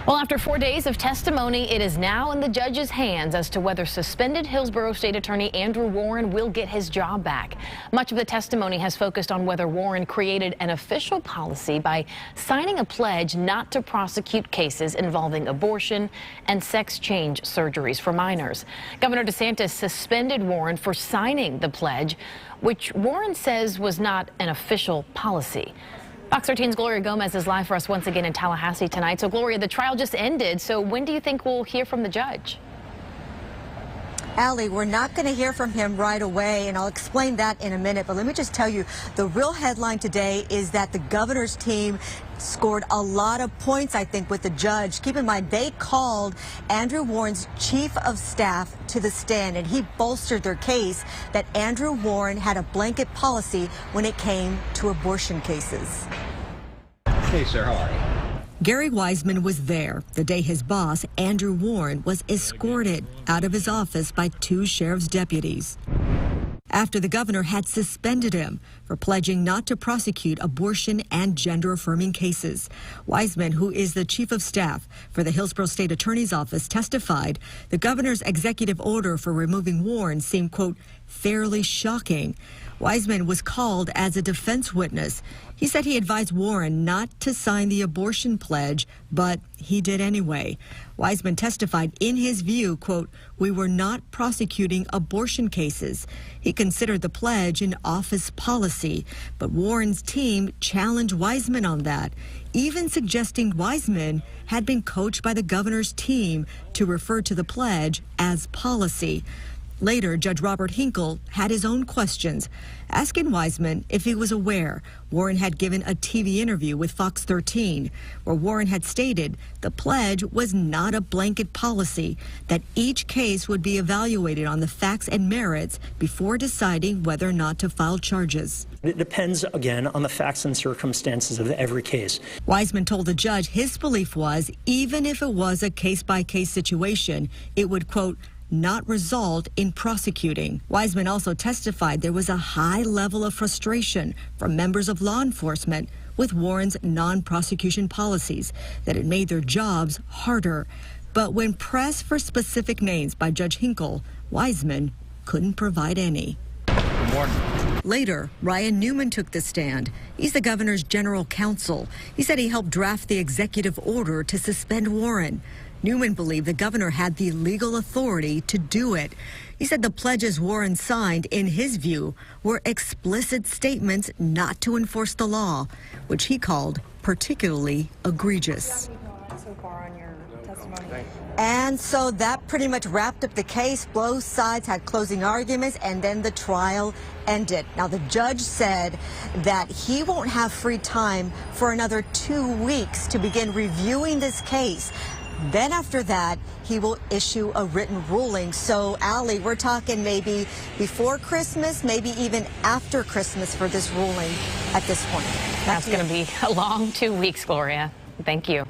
Well, after 4 days of testimony, it is now in the judge's hands as to whether suspended Hillsborough State Attorney Andrew Warren will get his job back. Much of the testimony has focused on whether Warren created an official policy by signing a pledge not to prosecute cases involving abortion and sex change surgeries for minors. Governor DeSantis suspended Warren for signing the pledge, which Warren says was not an official policy. Fox 13's Gloria Gomez is live for us once again in Tallahassee tonight. So, Gloria, the trial just ended. So when do you think we'll hear from the judge? Allie, we're not going to hear from him right away, and I'll explain that in a minute. But let me just tell you, the real headline today is that the governor's team scored a lot of points, I think, with the judge. Keep in mind, they called Andrew Warren's chief of staff to the stand, and he bolstered their case that Andrew Warren had a blanket policy when it came to abortion cases. Hey, sir, how are you? Gary Wiseman was there the day his boss, Andrew Warren, was escorted out of his office by 2 sheriff's deputies after the governor had suspended him for pledging not to prosecute abortion and gender-affirming cases. Wiseman, who is the chief of staff for the Hillsborough State Attorney's Office, testified the governor's executive order for removing Warren seemed, quote, fairly shocking. Wiseman was called as a defense witness. He said he advised Warren not to sign the abortion pledge, but he did anyway. Wiseman testified in his view, quote, we were not prosecuting abortion cases. He considered the pledge an office policy, but Warren's team challenged Wiseman on that, even suggesting Wiseman had been coached by the governor's team to refer to the pledge as policy. Later, Judge Robert Hinkle had his own questions, asking Wiseman if he was aware Warren had given a TV interview with Fox 13, where Warren had stated the pledge was not a blanket policy, that each case would be evaluated on the facts and merits before deciding whether or not to file charges. It depends, again, on the facts and circumstances of every case. Wiseman told the judge his belief was, even if it was a case-by-case situation, it would, quote, not result in prosecuting. Wiseman also testified there was a high level of frustration from members of law enforcement with Warren's non-prosecution policies, that it made their jobs harder. But when pressed for specific names by Judge Hinkle, Wiseman couldn't provide any. Good morning. Later, Ryan Newman took the stand. He's the governor's general counsel. He said he helped draft the executive order to suspend Warren. Newman believed the governor had the legal authority to do it. He said the pledges Warren signed, in his view, were explicit statements not to enforce the law, which he called particularly egregious. And so that pretty much wrapped up the case. Both sides had closing arguments, and then the trial ended. Now, the judge said that he won't have free time for another 2 weeks to begin reviewing this case. Then after that, he will issue a written ruling. So, Allie, we're talking maybe before Christmas, maybe even after Christmas for this ruling at this point. That's going to be a long 2 weeks, Gloria. Thank you.